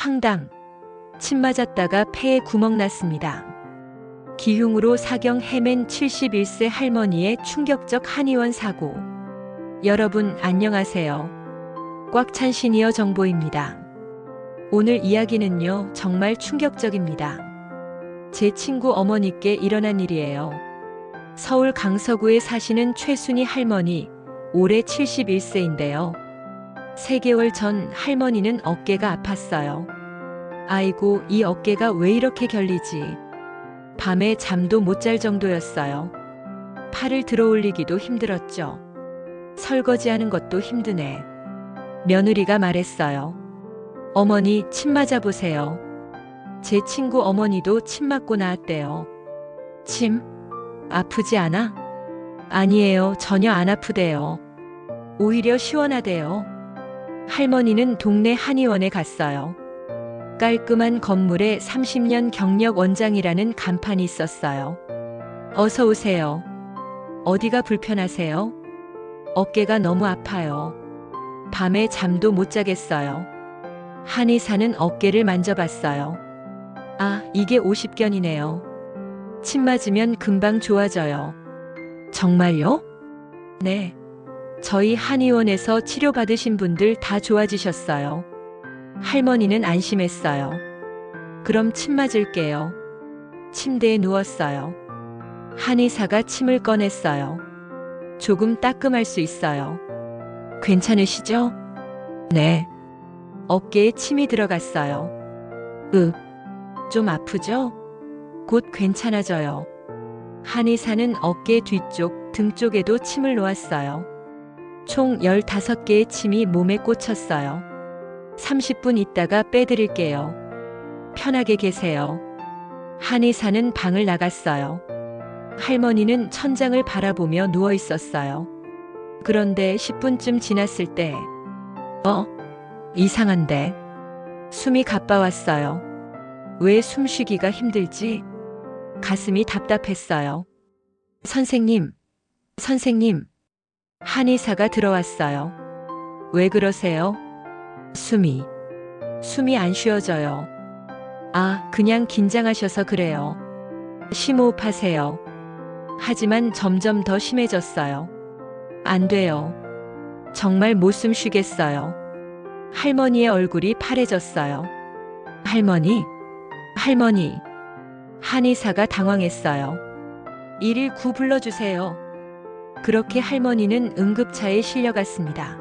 황당. 침 맞았다가 폐에 구멍 났습니다. 기흉으로 사경 헤맨 71세 할머니의 충격적 한의원 사고. 여러분 안녕하세요. 꽉 찬 시니어 정보입니다. 오늘 이야기는요, 정말 충격적입니다. 제 친구 어머니께 일어난 일이에요. 서울 강서구에 사시는 최순희 할머니, 올해 71세인데요. 3개월 전 할머니는 어깨가 아팠어요. 아이고, 이 어깨가 왜 이렇게 결리지? 밤에 잠도 못 잘 정도였어요. 팔을 들어 올리기도 힘들었죠. 설거지하는 것도 힘드네. 며느리가 말했어요. 어머니, 침 맞아보세요. 제 친구 어머니도 침 맞고 나왔대요. 침? 아프지 않아? 아니에요. 전혀 안 아프대요. 오히려 시원하대요. 할머니는 동네 한의원에 갔어요. 깔끔한 건물에 30년 경력 원장이라는 간판이 있었어요. 어서 오세요. 어디가 불편하세요? 어깨가 너무 아파요. 밤에 잠도 못 자겠어요. 한의사는 어깨를 만져봤어요. 아, 이게 50견이네요. 침 맞으면 금방 좋아져요. 정말요? 네. 저희 한의원에서 치료받으신 분들 다 좋아지셨어요. 할머니는 안심했어요. 그럼 침 맞을게요. 침대에 누웠어요. 한의사가 침을 꺼냈어요. 조금 따끔할 수 있어요. 괜찮으시죠? 네. 어깨에 침이 들어갔어요. 좀 아프죠? 곧 괜찮아져요. 한의사는 어깨 뒤쪽, 등 쪽에도 침을 놓았어요. 총 15개의 침이 몸에 꽂혔어요. 30분 있다가 빼드릴게요. 편하게 계세요. 한의사는 방을 나갔어요. 할머니는 천장을 바라보며 누워 있었어요. 그런데 10분쯤 지났을 때, 이상한데? 숨이 가빠왔어요. 왜 숨쉬기가 힘들지? 가슴이 답답했어요. 선생님. 한의사가 들어왔어요. 왜 그러세요? 숨이 안 쉬어져요. 아, 그냥 긴장하셔서 그래요. 심호흡하세요. 하지만 점점 더 심해졌어요. 안 돼요. 정말 못 숨 쉬겠어요. 할머니의 얼굴이 파래졌어요. 할머니. 한의사가 당황했어요. 119 불러주세요. 그렇게 할머니는 응급차에 실려갔습니다.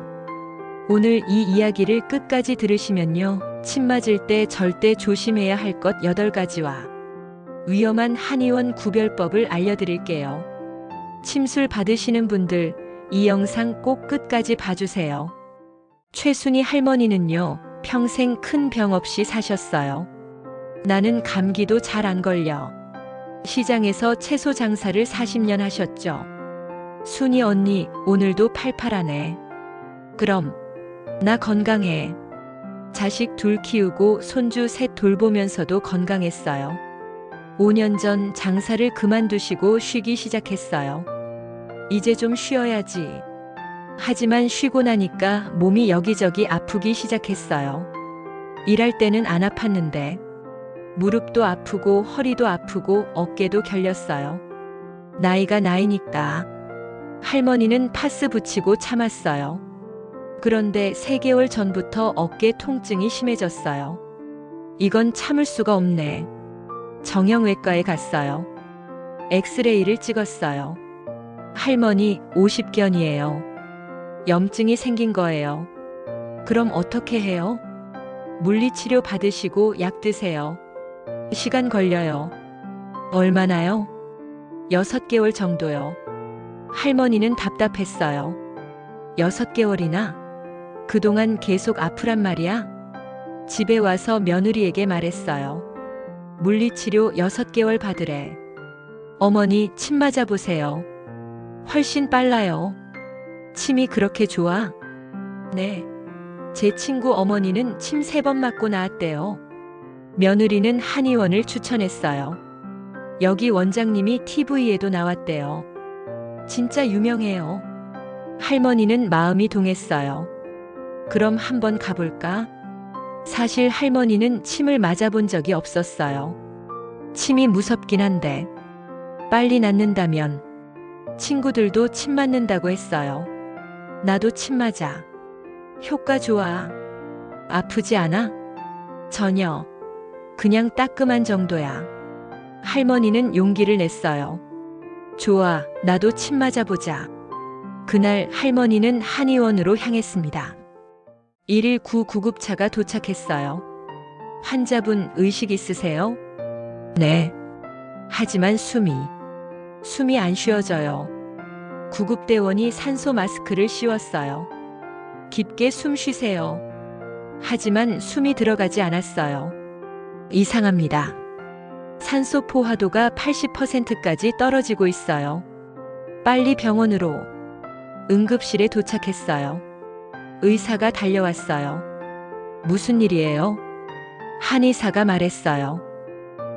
오늘 이 이야기를 끝까지 들으시면요, 침 맞을 때 절대 조심해야 할 것 8가지와 위험한 한의원 구별법을 알려드릴게요. 침술 받으시는 분들, 이 영상 꼭 끝까지 봐주세요. 최순희 할머니는요, 평생 큰 병 없이 사셨어요. 나는 감기도 잘 안 걸려. 시장에서 채소 장사를 40년 하셨죠. 순희 언니, 오늘도 팔팔하네. 그럼 나 건강해. 자식 2 키우고 손주 3 돌보면서도 건강했어요. 5년 전 장사를 그만두시고 쉬기 시작했어요. 이제 좀 쉬어야지. 하지만 쉬고 나니까 몸이 여기저기 아프기 시작했어요. 일할 때는 안 아팠는데 무릎도 아프고 허리도 아프고 어깨도 결렸어요. 나이가 나이니까. 할머니는 파스 붙이고 참았어요. 그런데 3개월 전부터 어깨 통증이 심해졌어요. 이건 참을 수가 없네. 정형외과에 갔어요. 엑스레이를 찍었어요. 할머니, 50견이에요. 염증이 생긴 거예요. 그럼 어떻게 해요? 물리치료 받으시고 약 드세요. 시간 걸려요. 얼마나요? 6개월 정도요. 할머니는 답답했어요. 6개월이나? 그동안 계속 아프란 말이야? 집에 와서 며느리에게 말했어요. 물리치료 6개월 받으래. 어머니, 침 맞아보세요. 훨씬 빨라요. 침이 그렇게 좋아? 네. 제 친구 어머니는 침 3번 맞고 나왔대요. 며느리는 한의원을 추천했어요. 여기 원장님이 TV에도 나왔대요. 진짜 유명해요. 할머니는 마음이 동했어요. 그럼 한번 가볼까? 사실 할머니는 침을 맞아본 적이 없었어요. 침이 무섭긴 한데 빨리 낫는다면 친구들도 침 맞는다고 했어요. 나도 침 맞아. 효과 좋아. 아프지 않아? 전혀. 그냥 따끔한 정도야. 할머니는 용기를 냈어요. 좋아, 나도 침 맞아보자. 그날 할머니는 한의원으로 향했습니다. 119 구급차가 도착했어요. 환자분 의식 있으세요? 네. 하지만 숨이 안 쉬어져요. 구급대원이 산소 마스크를 씌웠어요. 깊게 숨 쉬세요. 하지만 숨이 들어가지 않았어요. 이상합니다. 산소 포화도가 80%까지 떨어지고 있어요. 빨리 병원으로. 응급실에 도착했어요. 의사가 달려왔어요. 무슨 일이에요? 한의사가 말했어요.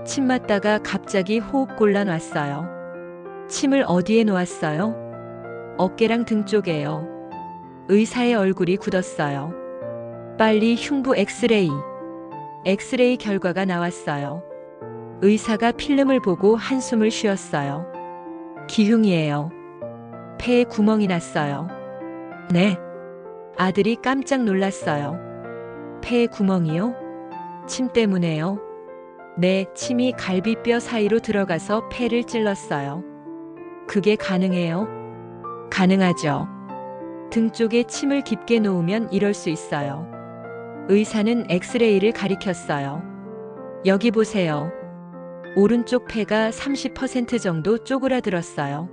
침 맞다가 갑자기 호흡곤란 왔어요. 침을 어디에 놓았어요? 어깨랑 등 쪽에요. 의사의 얼굴이 굳었어요. 빨리 흉부 엑스레이. 엑스레이 결과가 나왔어요. 의사가 필름을 보고 한숨을 쉬었어요. 기흉이에요. 폐에 구멍이 났어요. 네. 아들이 깜짝 놀랐어요. 폐에 구멍이요? 침 때문에요? 네, 침이 갈비뼈 사이로 들어가서 폐를 찔렀어요. 그게 가능해요? 가능하죠. 등 쪽에 침을 깊게 놓으면 이럴 수 있어요. 의사는 엑스레이를 가리켰어요. 여기 보세요. 오른쪽 폐가 30% 정도 쪼그라들었어요.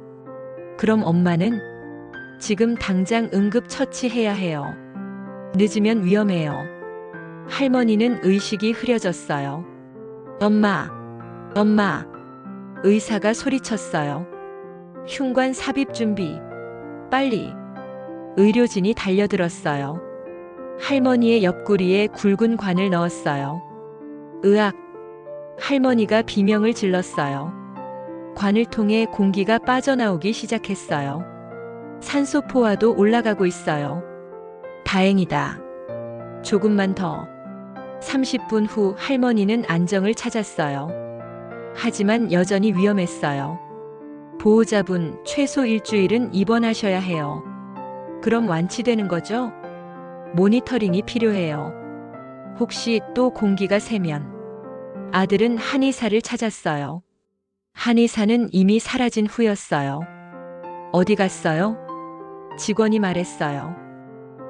그럼 엄마는? 지금 당장 응급 처치해야 해요. 늦으면 위험해요. 할머니는 의식이 흐려졌어요. 엄마, 엄마. 의사가 소리쳤어요. 흉관 삽입 준비. 빨리. 의료진이 달려들었어요. 할머니의 옆구리에 굵은 관을 넣었어요. 으악. 할머니가 비명을 질렀어요. 관을 통해 공기가 빠져나오기 시작했어요. 산소 포화도 올라가고 있어요. 다행이다. 조금만 더. 30분 후 할머니는 안정을 찾았어요. 하지만 여전히 위험했어요. 보호자분, 최소 일주일은 입원하셔야 해요. 그럼 완치되는 거죠? 모니터링이 필요해요. 혹시 또 공기가 새면. 아들은 한의사를 찾았어요. 한의사는 이미 사라진 후였어요. 어디 갔어요? 직원이 말했어요.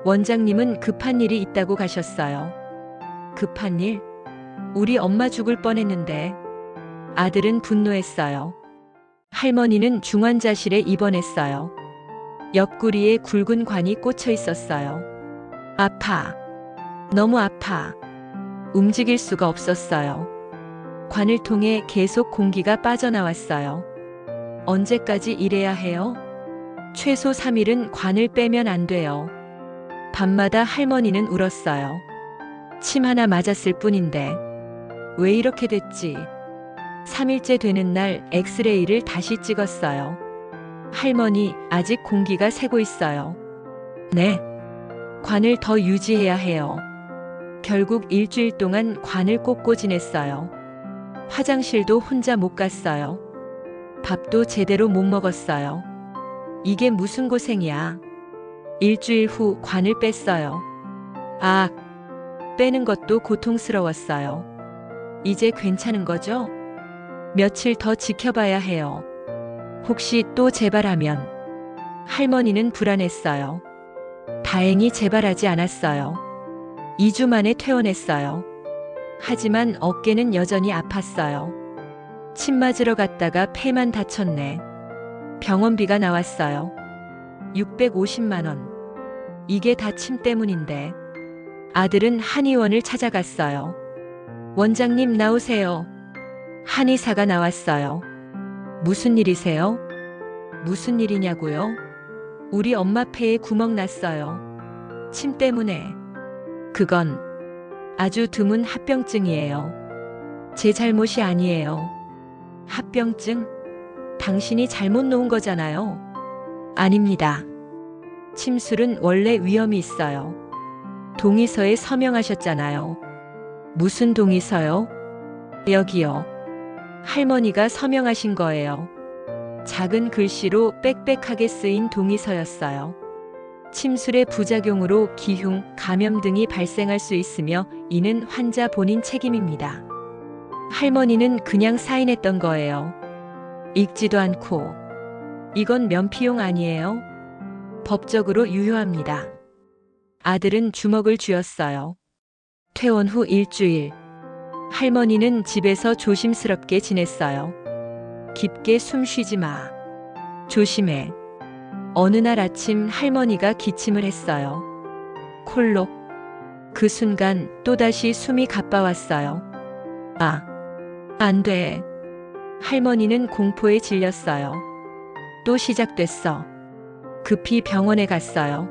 원장님은 급한 일이 있다고 가셨어요. 급한 일? 우리 엄마 죽을 뻔했는데. 아들은 분노했어요. 할머니는 중환자실에 입원했어요. 옆구리에 굵은 관이 꽂혀 있었어요. 아파. 너무 아파. 움직일 수가 없었어요. 관을 통해 계속 공기가 빠져나왔어요. 언제까지 이래야 해요? 최소 3일은 관을 빼면 안 돼요. 밤마다 할머니는 울었어요. 침 하나 맞았을 뿐인데. 왜 이렇게 됐지? 3일째 되는 날 엑스레이를 다시 찍었어요. 할머니, 아직 공기가 새고 있어요. 네. 관을 더 유지해야 해요. 결국 일주일 동안 관을 꽂고 지냈어요. 화장실도 혼자 못 갔어요. 밥도 제대로 못 먹었어요. 이게 무슨 고생이야. 일주일 후 관을 뺐어요. 아, 빼는 것도 고통스러웠어요. 이제 괜찮은 거죠? 며칠 더 지켜봐야 해요. 혹시 또 재발하면. 할머니는 불안했어요. 다행히 재발하지 않았어요. 2주 만에 퇴원했어요. 하지만 어깨는 여전히 아팠어요. 침 맞으러 갔다가 폐만 다쳤네. 병원비가 나왔어요. 650만 원. 이게 다 침 때문인데. 아들은 한의원을 찾아갔어요. 원장님 나오세요. 한의사가 나왔어요. 무슨 일이세요? 무슨 일이냐고요? 우리 엄마 폐에 구멍 났어요. 침 때문에. 그건 아주 드문 합병증이에요. 제 잘못이 아니에요. 합병증? 당신이 잘못 놓은 거잖아요. 아닙니다. 침술은 원래 위험이 있어요. 동의서에 서명하셨잖아요. 무슨 동의서요? 여기요. 할머니가 서명하신 거예요. 작은 글씨로 빽빽하게 쓰인 동의서였어요. 침술의 부작용으로 기흉, 감염 등이 발생할 수 있으며 이는 환자 본인 책임입니다. 할머니는 그냥 사인했던 거예요. 읽지도 않고. 이건 면피용 아니에요? 법적으로 유효합니다. 아들은 주먹을 쥐었어요. 퇴원 후 일주일. 할머니는 집에서 조심스럽게 지냈어요. 깊게 숨 쉬지 마. 조심해. 어느 날 아침 할머니가 기침을 했어요. 콜록. 그 순간 또다시 숨이 가빠왔어요. 아, 안 돼. 할머니는 공포에 질렸어요. 또 시작됐어. 급히 병원에 갔어요.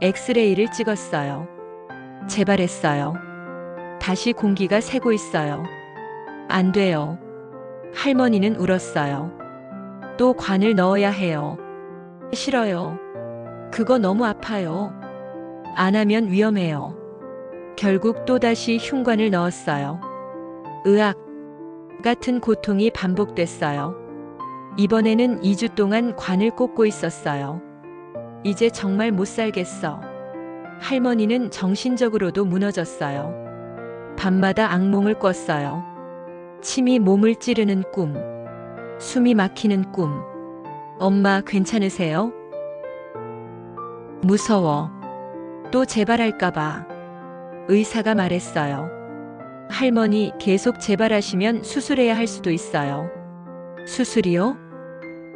엑스레이를 찍었어요. 재발했어요. 다시 공기가 새고 있어요. 안 돼요. 할머니는 울었어요. 또 관을 넣어야 해요. 싫어요. 그거 너무 아파요. 안 하면 위험해요. 결국 또다시 흉관을 넣었어요. 으악 같은 고통이 반복됐어요. 이번에는 2주 동안 관을 꽂고 있었어요. 이제 정말 못 살겠어. 할머니는 정신적으로도 무너졌어요. 밤마다 악몽을 꿨어요. 침이 몸을 찌르는 꿈, 숨이 막히는 꿈. 엄마 괜찮으세요? 무서워. 또 재발할까봐. 의사가 말했어요. 할머니 계속 재발하시면 수술해야 할 수도 있어요. 수술이요?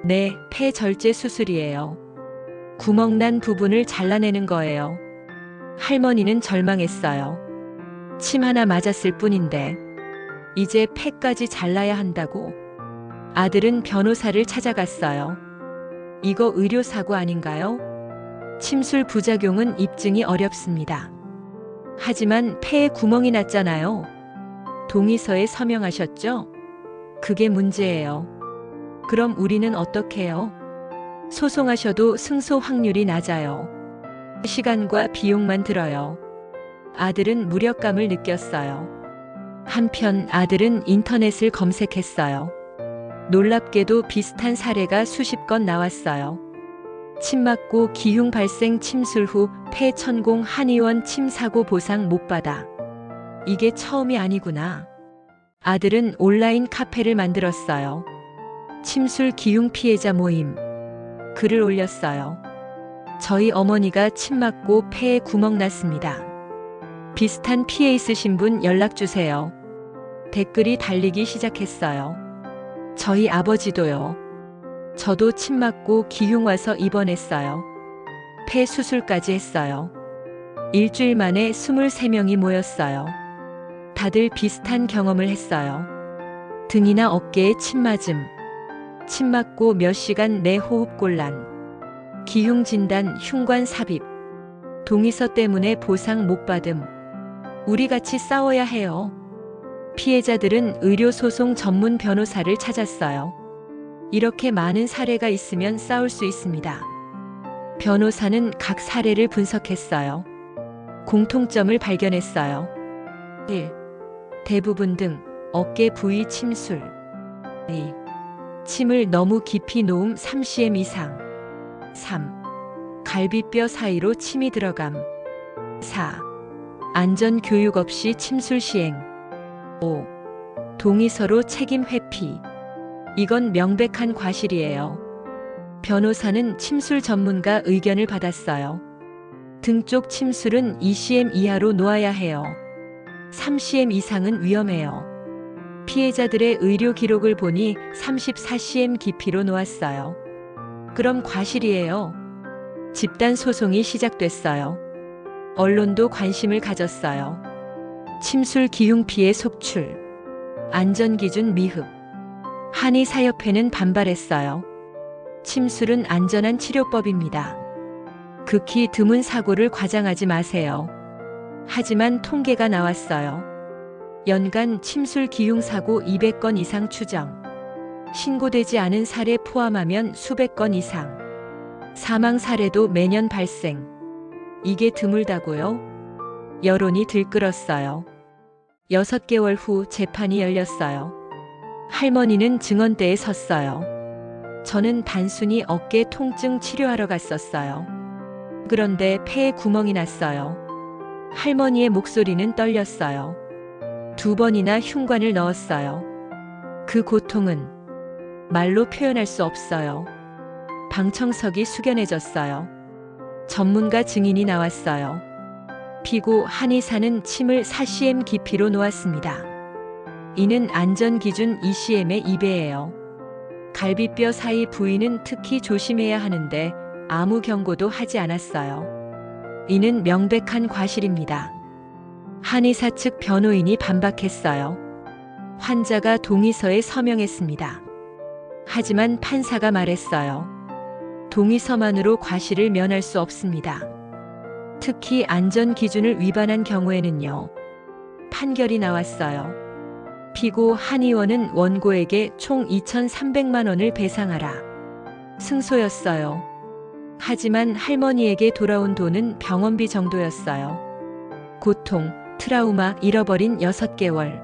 네, 폐절제 수술이에요. 구멍 난 부분을 잘라내는 거예요. 할머니는 절망했어요. 침 하나 맞았을 뿐인데 이제 폐까지 잘라야 한다고. 아들은 변호사를 찾아갔어요. 이거 의료사고 아닌가요? 침술 부작용은 입증이 어렵습니다. 하지만 폐에 구멍이 났잖아요. 동의서에 서명하셨죠? 그게 문제예요. 그럼 우리는 어떡해요? 소송하셔도 승소 확률이 낮아요. 시간과 비용만 들어요. 아들은 무력감을 느꼈어요. 한편 아들은 인터넷을 검색했어요. 놀랍게도 비슷한 사례가 수십 건 나왔어요. 침 맞고 기흉 발생 침술 후 폐 천공 한의원 침 사고 보상 못 받아. 이게 처음이 아니구나. 아들은 온라인 카페를 만들었어요. 침술 기흉 피해자 모임. 글을 올렸어요. 저희 어머니가 침 맞고 폐에 구멍 났습니다. 비슷한 피해 있으신 분 연락 주세요. 댓글이 달리기 시작했어요. 저희 아버지도요. 저도 침 맞고 기흉 와서 입원했어요. 폐 수술까지 했어요. 일주일 만에 23명이 모였어요. 다들 비슷한 경험을 했어요. 등이나 어깨에 침 맞음. 침 맞고 몇 시간 내 호흡곤란. 기흉 진단 흉관 삽입. 동의서 때문에 보상 못 받음. 우리 같이 싸워야 해요. 피해자들은 의료소송 전문 변호사를 찾았어요. 이렇게 많은 사례가 있으면 싸울 수 있습니다. 변호사는 각 사례를 분석했어요. 공통점을 발견했어요. 1. 대부분 등, 어깨 부위 침술. 2. 침을 너무 깊이 놓음 3cm 이상. 3. 갈비뼈 사이로 침이 들어감. 4. 안전 교육 없이 침술 시행. 5. 동의서로 책임 회피. 이건 명백한 과실이에요. 변호사는 침술 전문가 의견을 받았어요. 등 쪽 침술은 2cm 이하로 놓아야 해요. 3cm 이상은 위험해요. 피해자들의 의료 기록을 보니 34cm 깊이로 놓았어요. 그럼 과실이에요. 집단 소송이 시작됐어요. 언론도 관심을 가졌어요. 침술 기흉 피해 속출. 안전기준 미흡. 한의사협회는 반발했어요. 침술은 안전한 치료법입니다. 극히 드문 사고를 과장하지 마세요. 하지만 통계가 나왔어요. 연간 침술 기흉 사고 200건 이상 추정. 신고되지 않은 사례 포함하면 수백 건 이상. 사망 사례도 매년 발생. 이게 드물다고요? 여론이 들끓었어요. 6개월 후 재판이 열렸어요. 할머니는 증언대에 섰어요. 저는 단순히 어깨 통증 치료하러 갔었어요. 그런데 폐에 구멍이 났어요. 할머니의 목소리는 떨렸어요. 2번이나 흉관을 넣었어요. 그 고통은 말로 표현할 수 없어요. 방청석이 숙연해졌어요. 전문가 증인이 나왔어요. 피고 한의사는 침을 4cm 깊이로 놓았습니다. 이는 안전기준 2cm의 2배예요. 갈비뼈 사이 부위는 특히 조심해야 하는데 아무 경고도 하지 않았어요. 이는 명백한 과실입니다. 한의사 측 변호인이 반박했어요. 환자가 동의서에 서명했습니다. 하지만 판사가 말했어요. 동의서만으로 과실을 면할 수 없습니다. 특히 안전기준을 위반한 경우에는요. 판결이 나왔어요. 피고 한의원은 원고에게 총 2,300만 원을 배상하라. 승소였어요. 하지만 할머니에게 돌아온 돈은 병원비 정도였어요. 고통, 트라우마, 잃어버린 6개월.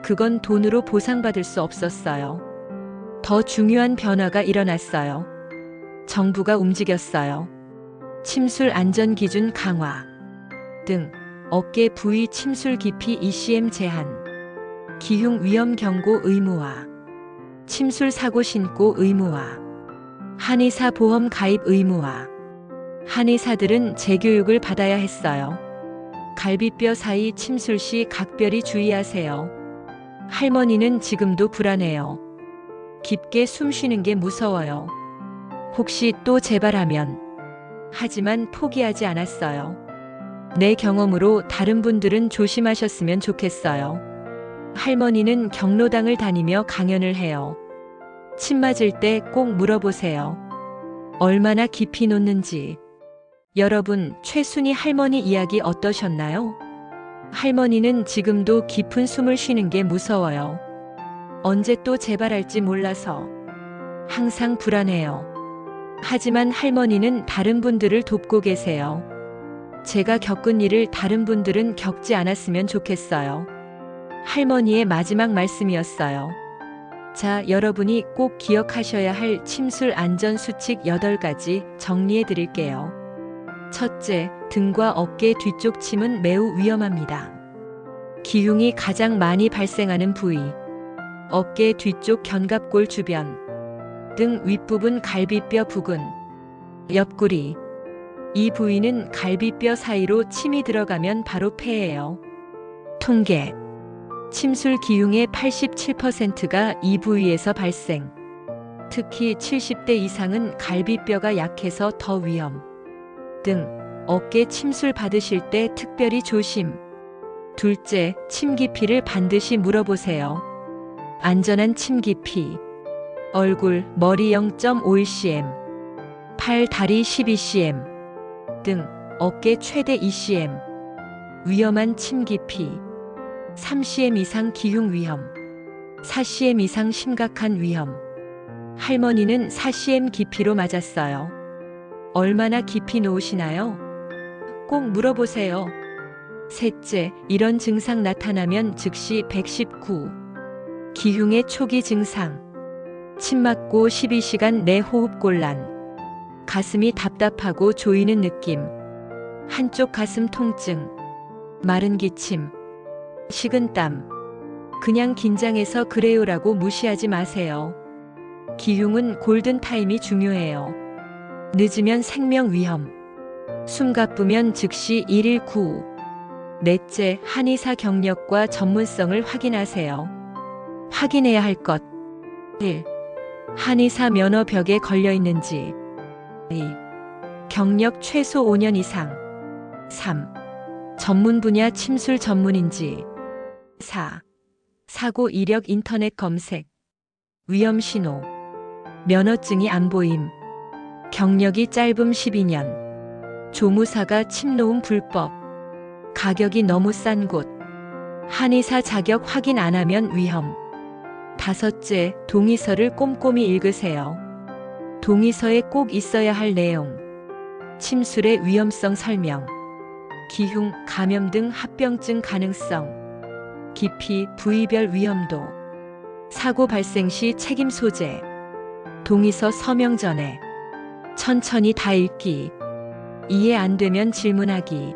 그건 돈으로 보상받을 수 없었어요. 더 중요한 변화가 일어났어요. 정부가 움직였어요. 침술 안전기준 강화 등 어깨 부위 침술 깊이 2cm 제한, 기흉 위험 경고 의무화, 침술 사고 신고 의무화, 한의사 보험 가입 의무화. 한의사들은 재교육을 받아야 했어요. 갈비뼈 사이 침술 시 각별히 주의하세요. 할머니는 지금도 불안해요. 깊게 숨 쉬는 게 무서워요. 혹시 또 재발하면. 하지만 포기하지 않았어요. 내 경험으로 다른 분들은 조심하셨으면 좋겠어요. 할머니는 경로당을 다니며 강연을 해요. 침 맞을 때 꼭 물어보세요. 얼마나 깊이 놓는지. 여러분, 최순희 할머니 이야기 어떠셨나요? 할머니는 지금도 깊은 숨을 쉬는 게 무서워요. 언제 또 재발할지 몰라서 항상 불안해요. 하지만 할머니는 다른 분들을 돕고 계세요. 제가 겪은 일을 다른 분들은 겪지 않았으면 좋겠어요. 할머니의 마지막 말씀이었어요. 자, 여러분이 꼭 기억하셔야 할 침술 안전 수칙 8가지 정리해 드릴게요. 첫째, 등과 어깨 뒤쪽 침은 매우 위험합니다. 기흉이 가장 많이 발생하는 부위. 어깨 뒤쪽 견갑골 주변. 등 윗부분 갈비뼈 부근. 옆구리. 이 부위는 갈비뼈 사이로 침이 들어가면 바로 폐예요. 통계. 침술 기흉의 87%가 이 부위에서 발생. 특히 70대 이상은 갈비뼈가 약해서 더 위험. 등 어깨 침술 받으실 때 특별히 조심. 둘째, 침 깊이를 반드시 물어보세요. 안전한 침 깊이. 얼굴, 머리 0.5cm, 팔, 다리 12cm 등 어깨 최대 2cm. 위험한 침 깊이. 3cm 이상 기흉 위험, 4cm 이상 심각한 위험. 할머니는 4cm 깊이로 맞았어요. 얼마나 깊이 놓으시나요? 꼭 물어보세요. 셋째, 이런 증상 나타나면 즉시 119. 기흉의 초기 증상. 침 맞고 12시간 내 호흡곤란. 가슴이 답답하고 조이는 느낌. 한쪽 가슴 통증. 마른 기침. 식은땀. 그냥 긴장해서 그래요라고 무시하지 마세요. 기흉은 골든타임이 중요해요. 늦으면 생명 위험. 숨 가쁘면 즉시 119. 넷째, 한의사 경력과 전문성을 확인하세요. 확인해야 할 것. 1. 한의사 면허 벽에 걸려 있는지. 2. 경력 최소 5년 이상. 3. 전문 분야 침술 전문인지. 4. 사고 이력 인터넷 검색. 위험 신호. 면허증이 안 보임. 경력이 짧음 12년. 조무사가 침 놓음 불법. 가격이 너무 싼 곳. 한의사 자격 확인 안 하면 위험. 다섯째, 동의서를 꼼꼼히 읽으세요. 동의서에 꼭 있어야 할 내용. 침술의 위험성 설명. 기흉, 감염 등 합병증 가능성. 깊이, 부위별 위험도, 사고 발생 시 책임 소재, 동의서 서명 전에, 천천히 다 읽기, 이해 안 되면 질문하기,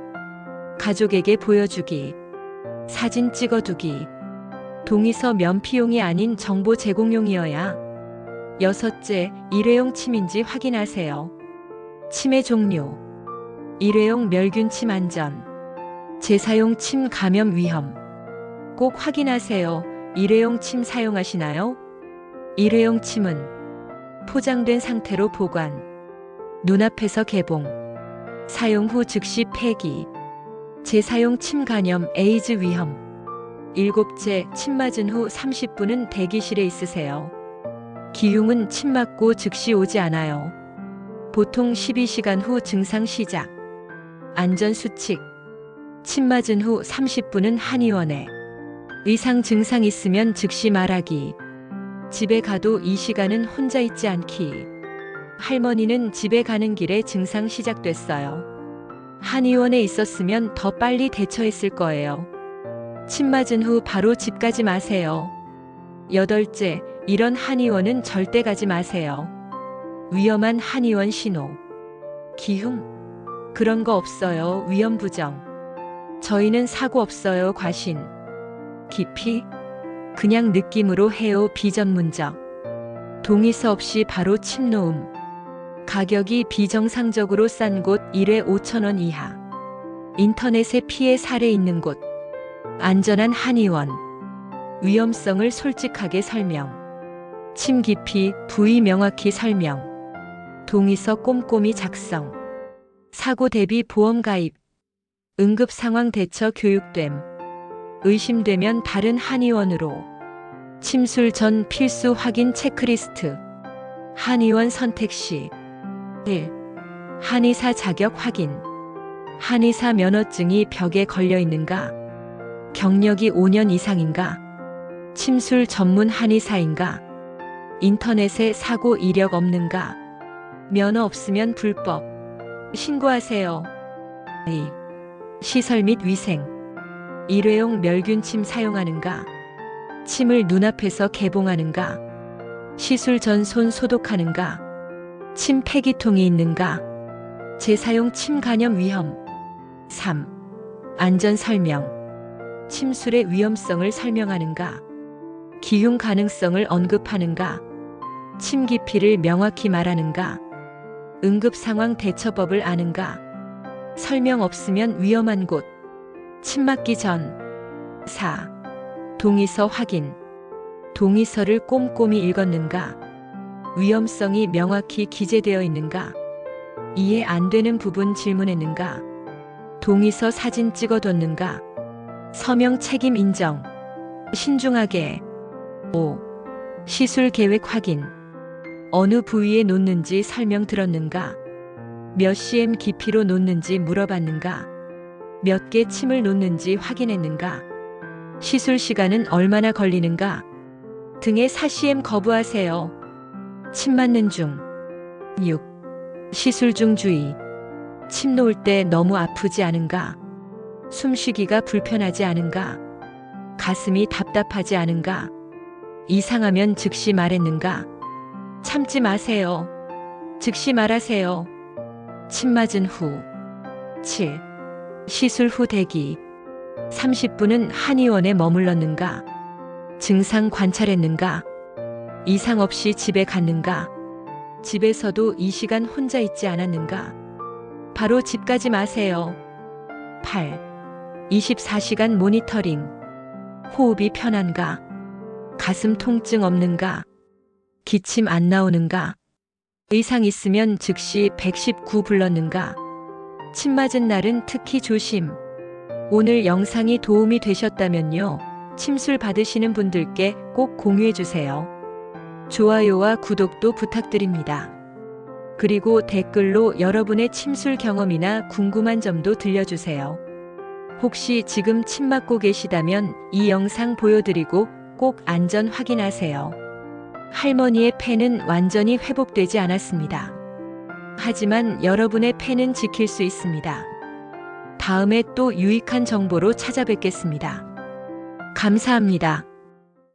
가족에게 보여주기, 사진 찍어두기, 동의서 면피용이 아닌 정보 제공용이어야. 여섯째, 일회용 침인지 확인하세요. 침의 종류, 일회용 멸균 침 안전, 재사용 침 감염 위험. 꼭 확인하세요. 일회용 침 사용하시나요? 일회용 침은 포장된 상태로 보관, 눈앞에서 개봉, 사용 후 즉시 폐기, 재사용 침 감염 에이즈 위험. 일곱째, 침 맞은 후 30분은 대기실에 있으세요. 기흉은 침 맞고 즉시 오지 않아요. 보통 12시간 후 증상 시작. 안전수칙, 침 맞은 후 30분은 한의원에. 이상 증상 있으면 즉시 말하기. 집에 가도 이 시간은 혼자 있지 않기. 할머니는 집에 가는 길에 증상 시작됐어요. 한의원에 있었으면 더 빨리 대처했을 거예요. 침 맞은 후 바로 집 가지 마세요. 여덟째, 이런 한의원은 절대 가지 마세요. 위험한 한의원 신호. 기흉? 그런 거 없어요. 위험 부정. 저희는 사고 없어요. 과신. 깊이? 그냥 느낌으로 해요. 비전문적. 동의서 없이 바로 침 놓음. 가격이 비정상적으로 싼 곳 1회 5,000원 이하. 인터넷에 피해 사례 있는 곳. 안전한 한의원. 위험성을 솔직하게 설명. 침 깊이, 부위 명확히 설명. 동의서 꼼꼼히 작성. 사고 대비 보험 가입. 응급 상황 대처 교육됨. 의심되면 다른 한의원으로. 침술 전 필수 확인 체크리스트. 한의원 선택 시 1. 한의사 자격 확인. 한의사 면허증이 벽에 걸려 있는가? 경력이 5년 이상인가? 침술 전문 한의사인가? 인터넷에 사고 이력 없는가? 면허 없으면 불법. 신고하세요. 2. 시설 및 위생. 일회용 멸균침 사용하는가? 침을 눈앞에서 개봉하는가? 시술 전 손 소독하는가? 침 폐기통이 있는가? 재사용 침 감염 위험. 3. 안전 설명. 침술의 위험성을 설명하는가? 기흉 가능성을 언급하는가? 침 깊이를 명확히 말하는가? 응급 상황 대처법을 아는가? 설명 없으면 위험한 곳. 침 맞기 전. 4. 동의서 확인. 동의서를 꼼꼼히 읽었는가? 위험성이 명확히 기재되어 있는가? 이해 안 되는 부분 질문했는가? 동의서 사진 찍어뒀는가? 서명 책임 인정. 신중하게. 5. 시술 계획 확인. 어느 부위에 놓는지 설명 들었는가? 몇 cm 깊이로 놓는지 물어봤는가? 몇 개 침을 놓는지 확인했는가? 시술 시간은 얼마나 걸리는가? 등의 4cm 거부하세요. 침 맞는 중. 6. 시술 중 주의. 침 놓을 때 너무 아프지 않은가? 숨쉬기가 불편하지 않은가? 가슴이 답답하지 않은가? 이상하면 즉시 말했는가? 참지 마세요. 즉시 말하세요. 침 맞은 후. 7. 시술 후 대기. 30분은 한의원에 머물렀는가? 증상 관찰했는가? 이상 없이 집에 갔는가? 집에서도 이 시간 혼자 있지 않았는가? 바로 집 가지 마세요. 8. 24시간 모니터링. 호흡이 편한가? 가슴 통증 없는가? 기침 안 나오는가? 의상 있으면 즉시 119 불렀는가? 침 맞은 날은 특히 조심. 오늘 영상이 도움이 되셨다면요. 침술 받으시는 분들께 꼭 공유해 주세요. 좋아요와 구독도 부탁드립니다. 그리고 댓글로 여러분의 침술 경험이나 궁금한 점도 들려주세요. 혹시 지금 침 맞고 계시다면 이 영상 보여드리고 꼭 안전 확인하세요. 할머니의 폐는 완전히 회복되지 않았습니다. 하지만 여러분의 폐는 지킬 수 있습니다. 다음에 또 유익한 정보로 찾아뵙겠습니다. 감사합니다.